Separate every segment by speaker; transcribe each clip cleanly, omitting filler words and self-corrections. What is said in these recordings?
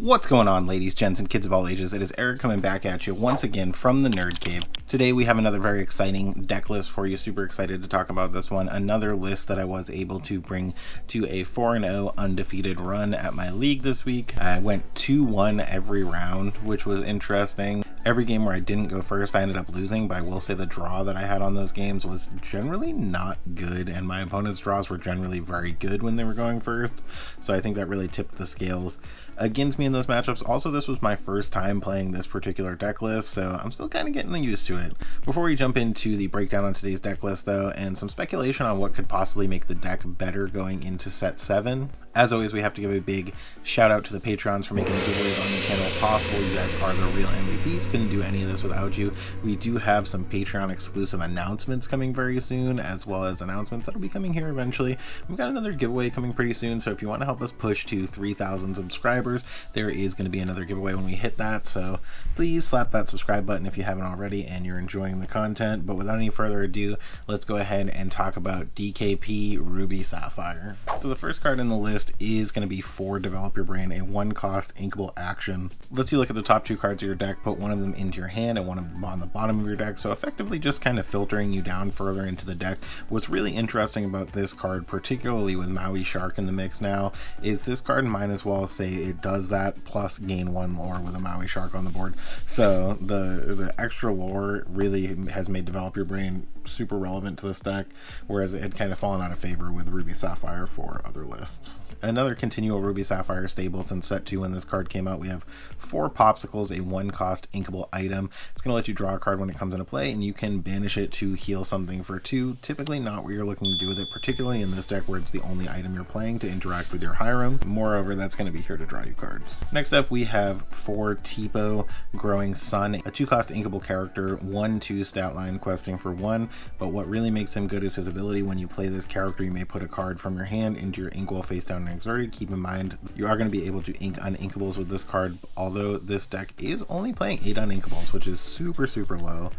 Speaker 1: What's going on, ladies, gents, and kids of all ages? It is Eric coming back at you once again from the Nerd Cave. Today we have another very exciting deck list for you. Super excited to talk about this one. Another list that I was able to bring to a 4-0 undefeated run at my league this week. I went 2-1 every round, which was interesting. Every game where I didn't go first, I ended up losing, but I will say the draw that I had on those games was generally not good, and my opponent's draws were generally very good when they were going first, so I think that really tipped the scales against me in those matchups. Also, this was my first time playing this particular deck list, so I'm still kind of getting used to it. Before we jump into the breakdown on today's deck list, though, and some speculation on what could possibly make the deck better going into set 7, as always, we have to give a big shout out to the Patreons for making the giveaways on the channel possible. You guys are the real MVPs. Couldn't do any of this without you. We do have some Patreon exclusive announcements coming very soon, as well as announcements that'll be coming here eventually. We've got another giveaway coming pretty soon, so if you want to help us push to 3,000 subscribers, there is going to be another giveaway when we hit that, so please slap that subscribe button if you haven't already and you're enjoying the content. But without any further ado, let's go ahead and talk about DKP Ruby Sapphire. So the first card in the list is going to be for Develop Your Brain, a 1-cost inkable action. Lets you look at the top 2 cards of your deck, put one of them into your hand and one of them on the bottom of your deck, so effectively just kind of filtering you down further into the deck. What's really interesting about this card, particularly with Maui Shark in the mix now, is this card might as well say it does that plus gain 1 lore with a Maui Shark on the board. So the extra lore really has made Develop Your Brain super relevant to this deck, whereas it had kind of fallen out of favor with Ruby Sapphire for other lists. Another continual Ruby Sapphire stable since set 2 when this card came out. We have 4 Popsicles, a 1-cost inkable item. It's going to let you draw a card when it comes into play, and you can banish it to heal something for 2. Typically not what you're looking to do with it, particularly in this deck where it's the only item you're playing to interact with your Hiram. Moreover, that's going to be here to draw you cards. Next up, we have 4 Tipo Growing Sun, a 2-cost inkable character, 1/2 stat line questing for 1, but what really makes him good is his ability. When you play this character, you may put a card from your hand into your inkwell face down and exerted. Keep in mind, you are going to be able to ink uninkables with this card, although this deck is only playing 8 uninkables, which is super low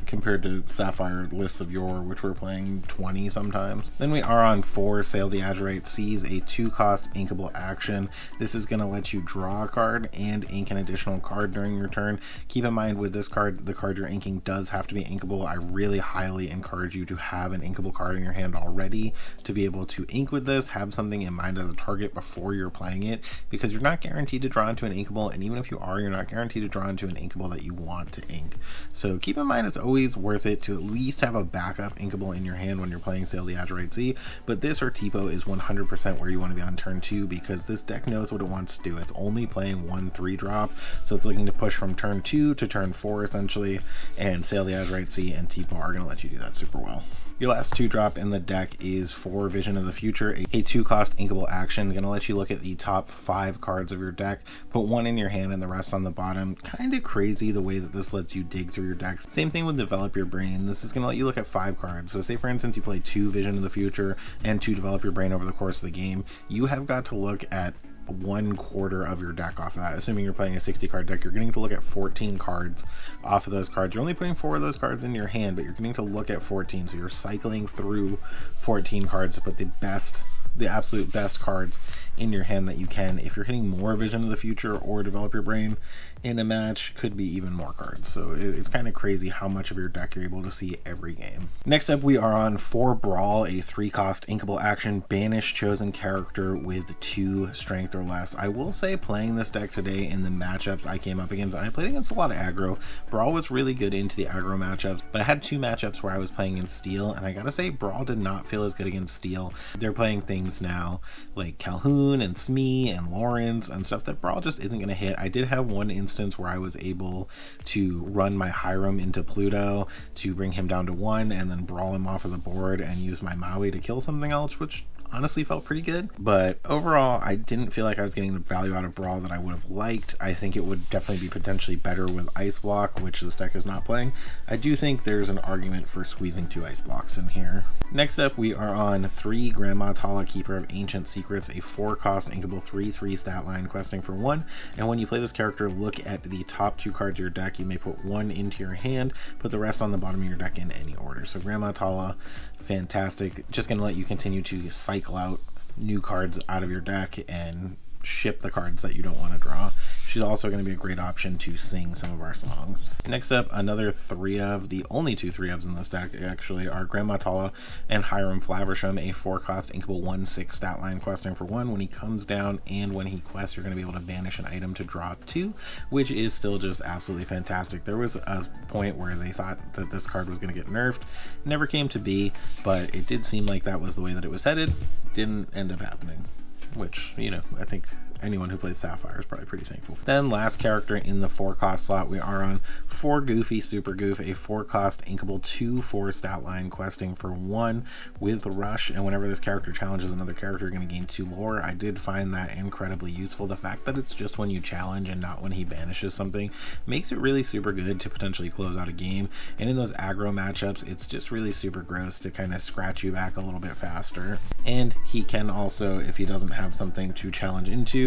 Speaker 1: compared to Sapphire lists of yore, which we're playing 20 sometimes. Then we are on 4 Sail the Azurite Seas, a 2-cost inkable action. This is going to let you draw a card and ink an additional card during your turn. Keep in mind with this card, the card you're inking does have to be inkable. I really highly encourage you to have an inkable card in your hand already to be able to ink with this. Have something in mind as a target before you're playing it, because you're not guaranteed to draw into an inkable, and even if you are, you're not guaranteed to draw into an inkable that you want to ink. So keep in mind, it's always worth it to at least have a backup inkable in your hand when you're playing Sail the Azurite Sea. But this or Tipo is 100% where you want to be on turn 2, because this deck knows what it wants to do. It's only playing 1 3-drop, so it's looking to push from turn 2 to turn 4 essentially, and Sail the Azurite Sea and Tipo are going to let you do that super well. Your last 2-drop in the deck is for Vision of the Future, a 2-cost inkable action. Going to let you look at the top 5 cards of your deck, put 1 in your hand and the rest on the bottom. Kind of crazy the way that this lets you dig through your deck. Same thing with Develop Your Brain. This is going to let you look at 5 cards. So say for instance you play 2 Vision of the Future and 2 Develop Your Brain over the course of the game. You have got to look at 1/4 of your deck off of that. Assuming you're playing a 60 card deck, you're getting to look at 14 cards off of those cards. You're only putting 4 of those cards in your hand, but you're getting to look at 14, so you're cycling through 14 cards to put the absolute best cards in your hand that you can. If you're hitting more Vision of the Future or Develop Your Brain in a match, could be even more cards. So it's kind of crazy how much of your deck you're able to see every game. Next up, we are on 4 Brawl, a 3-cost inkable action. Banish chosen character with 2 strength or less. I will say, playing this deck today in the matchups I came up against, I played against a lot of aggro. Brawl was really good into the aggro matchups, but I had 2 matchups where I was playing in Steel, and I gotta say, Brawl did not feel as good against Steel. They're playing things now like Calhoun and Smee and Lawrence and stuff that Brawl just isn't going to hit. I did have one instance where I was able to run my Hiram into Pluto to bring him down to 1 and then brawl him off of the board and use my Maui to kill something else, which honestly felt pretty good. But overall, I didn't feel like I was getting the value out of Brawl that I would have liked. I think it would definitely be potentially better with Ice Block, which this deck is not playing. I do think there's an argument for squeezing 2 Ice Blocks in here. Next up, we are on 3 Grandma Tala, Keeper of Ancient Secrets, a 4-cost inkable 3/3 stat line questing for 1. And when you play this character, look at the top 2 cards of your deck. You may put 1 into your hand, put the rest on the bottom of your deck in any order. So Grandma Tala, fantastic. Just going to let you continue to cycle out new cards out of your deck and ship the cards that you don't want to draw. She's also going to be a great option to sing some of our songs. Next up, another 3-of, the only 2 3-ofs in this deck actually, are Grandma Tala and Hiram Flaversham, a 4-cost inkable 1/6 stat line questing for 1. When he comes down and when he quests, you're going to be able to banish an item to draw 2, which is still just absolutely fantastic. There was a point where they thought that this card was going to get nerfed. Never came to be, but it did seem like that was the way that it was headed. Didn't end up happening, which, you know, I think anyone who plays Sapphire is probably pretty thankful for. Then last character in the 4-cost slot, we are on 4 Goofy Super Goof, a 4-cost inkable 2/4 stat line questing for 1 with Rush, and whenever this character challenges another character, you're going to gain 2 lore. I did find that incredibly useful. The fact that it's just when you challenge and not when he banishes something makes it really super good to potentially close out a game, and in those aggro matchups, it's just really super gross to kind of scratch you back a little bit faster. And he can also, if he doesn't have something to challenge into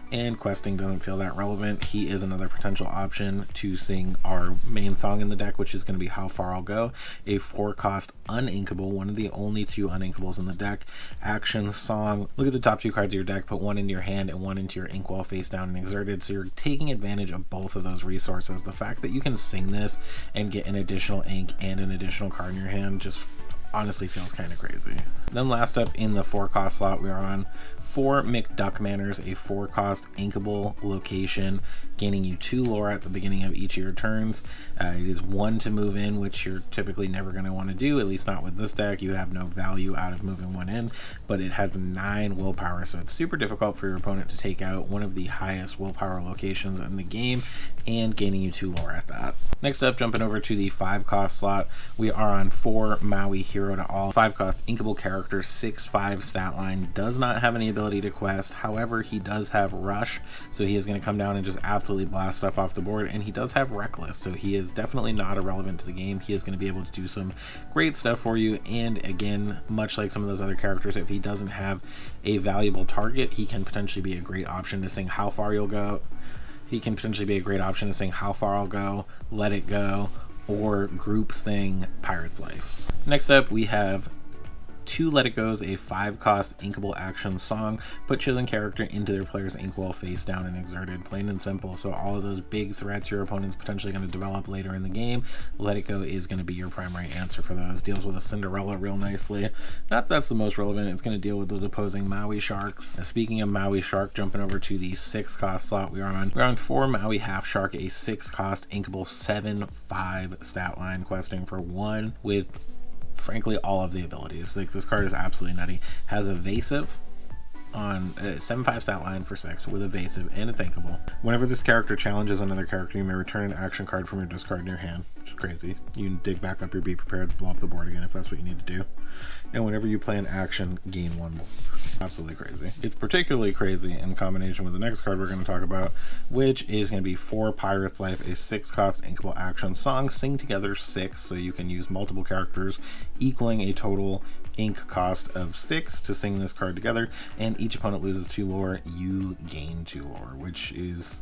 Speaker 1: and questing doesn't feel that relevant, he is another potential option to sing our main song in the deck, which is going to be How Far I'll Go, a 4-cost uninkable, one of the only 2 uninkables in the deck, action song. Look at the top 2 cards of your deck, put 1 into your hand and 1 into your inkwell face down and exerted, so you're taking advantage of both of those resources. The fact that you can sing this and get an additional ink and an additional card in your hand just honestly feels kind of crazy. Then last up in the 4-cost slot, we are on 4 McDuck Manors, a 4-cost inkable location, gaining you 2 lore at the beginning of each of your turns. It is 1 to move in, which you're typically never going to want to do, at least not with this deck. You have no value out of moving 1 in, but it has 9 willpower, so it's super difficult for your opponent to take out one of the highest willpower locations in the game, and gaining you 2 lore at that. Next up, jumping over to the 5-cost slot, we are on 4 Maui Hero to All, 5-cost inkable character, 6/5 stat line, does not have any ability to quest. However, he does have Rush, so he is going to come down and just absolutely blast stuff off the board, and he does have Reckless, so he is definitely not irrelevant to the game. He is going to be able to do some great stuff for you, and again, much like some of those other characters, if he doesn't have a valuable target, he can potentially be a great option to sing How Far You'll Go. He can potentially be a great option to sing How Far I'll Go, Let It Go, or group sing Pirate's Life. Next up, we have 2 Let It Go's, a 5-cost inkable action song. Put chosen character into their player's inkwell face down and exerted. Plain and simple. So all of those big threats your opponent's potentially going to develop later in the game, Let It Go is going to be your primary answer for those. Deals with a Cinderella real nicely. Not that that's the most relevant. It's going to deal with those opposing Maui Sharks. Speaking of Maui Shark, jumping over to the 6-cost slot, we're on 4 Maui Half Shark, a 6-cost inkable 7/5 stat line questing for 1 with frankly all of the abilities. Like, this card is absolutely nutty. Has evasive on a 7/5 stat line for 6 with evasive and a thinkable. Whenever this character challenges another character, you may return an action card from your discard in your hand, which is crazy. You can dig back up your Be Prepared to blow up the board again if that's what you need to do. And whenever you play an action, gain 1 lore. Absolutely crazy. It's particularly crazy in combination with the next card we're going to talk about, which is going to be 4 Pirate's Life, a 6-cost inkable action song. Sing together 6, so you can use multiple characters, equaling a total ink cost of 6 to sing this card together, and each opponent loses 2 lore, you gain 2 lore, which is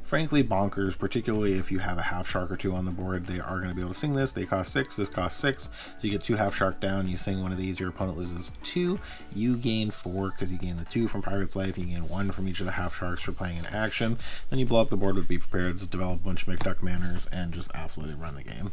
Speaker 1: frankly bonkers, particularly if you have a half shark or 2 on the board. They are going to be able to sing this. They cost 6, this costs 6, so you get 2 half shark down, you sing one of these, your opponent loses 2, you gain 4 because you gain the 2 from Pirate's Life, you gain 1 from each of the half sharks for playing an action, then you blow up the board with Be Prepared, develop a bunch of McDuck Manors, and just absolutely run the game.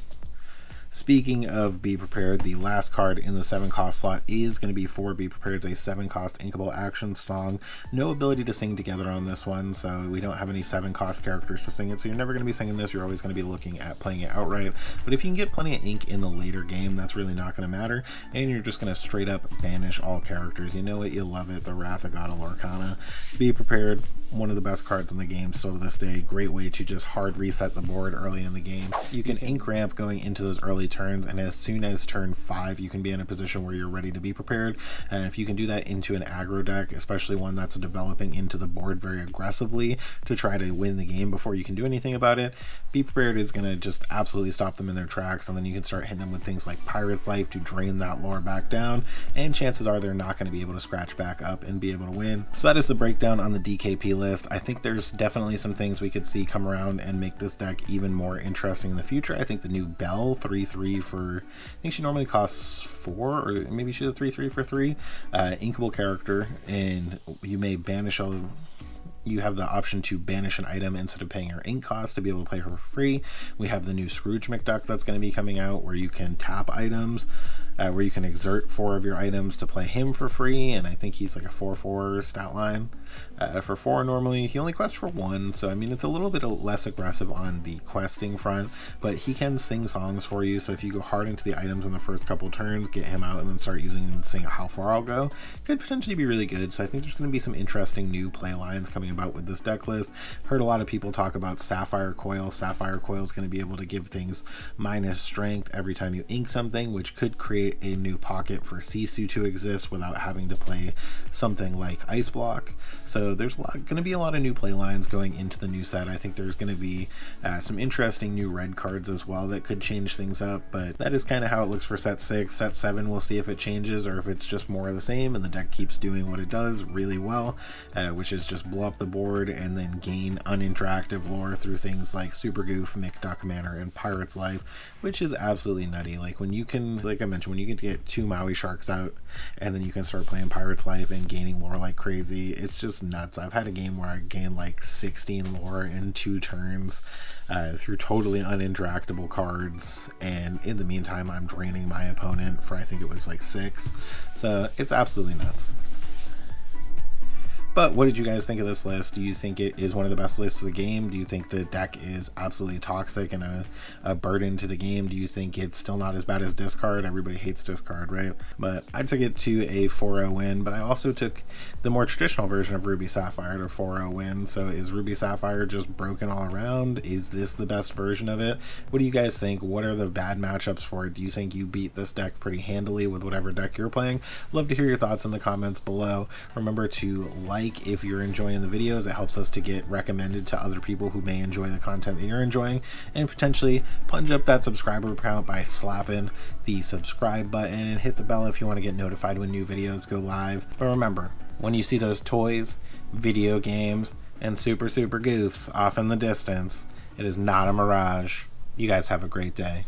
Speaker 1: Speaking of Be Prepared, the last card in the 7-cost slot is going to be 4 Be Prepared, a 7-cost inkable action song. No ability to sing together on this one, so we don't have any 7-cost characters to sing it, so you're never going to be singing this. You're always going to be looking at playing it outright, but if you can get plenty of ink in the later game, that's really not going to matter, and you're just going to straight up banish all characters. You know it, you love it, the Wrath of God of Lorcana. Be Prepared, one of the best cards in the game still to this day. Great way to just hard reset the board early in the game. You can ink ramp going into those early turns, and as soon as turn 5 you can be in a position where you're ready to be prepared, and if you can do that into an aggro deck, especially one that's developing into the board very aggressively to try to win the game before you can do anything about it, Be Prepared is going to just absolutely stop them in their tracks, and then you can start hitting them with things like Pirate's Life to drain that lore back down, and chances are they're not going to be able to scratch back up and be able to win. So that is the breakdown on the DKP list. I think there's definitely some things we could see come around and make this deck even more interesting in the future. I think the new Belle 3/3 for, I think she normally costs 4, or maybe she's a 3/3 for 3, inkable character, and you may banish You have the option to banish an item instead of paying your ink cost to be able to play for free. We have the new Scrooge McDuck that's going to be coming out, where you can tap items, where you can exert 4 of your items to play him for free, and I think he's like a 4/4 stat line. For 4 normally, he only quests for 1, so I mean it's a little bit less aggressive on the questing front, but he can sing songs for you, so if you go hard into the items in the first couple turns, get him out and then start using him to sing How Far I'll Go, could potentially be really good. So I think there's going to be some interesting new play lines coming about with this deck list. Heard a lot of people talk about Sapphire Coil. Sapphire Coil is going to be able to give things minus strength every time you ink something, which could create a new pocket for Sisu to exist without having to play something like Ice Block. So there's going to be a lot of new play lines going into the new set. I think there's going to be some interesting new red cards as well that could change things up, but that is kind of how it looks for set 6. Set 7, we'll see if it changes or if it's just more of the same and the deck keeps doing what it does really well, which is just blow up the board and then gain uninteractive lore through things like Super Goof, McDuck Manor, and Pirate's Life, which is absolutely nutty. Like when you can, like I mentioned, when you can get 2 Maui Sharks out and then you can start playing Pirate's Life and gaining lore like crazy, it's just nuts. I've had a game where I gained like 16 lore in 2 turns through totally uninteractable cards, and in the meantime I'm draining my opponent for I think it was like 6. So it's absolutely nuts. But what did you guys think of this list? Do you think it is one of the best lists of the game? Do you think the deck is absolutely toxic and a burden to the game? Do you think it's still not as bad as Discard? Everybody hates Discard, right? But I took it to a 4-0 win, but I also took the more traditional version of Ruby Sapphire to 4-0 win. So is Ruby Sapphire just broken all around? Is this the best version of it? What do you guys think? What are the bad matchups for it? Do you think you beat this deck pretty handily with whatever deck you're playing? Love to hear your thoughts in the comments below. Remember to like if you're enjoying the videos. It helps us to get recommended to other people who may enjoy the content that you're enjoying, and potentially punch up that subscriber count by slapping the subscribe button and hit the bell if you want to get notified when new videos go live. But remember, when you see those toys, video games, and super goofs off in the distance, it is not a mirage. You guys have a great day.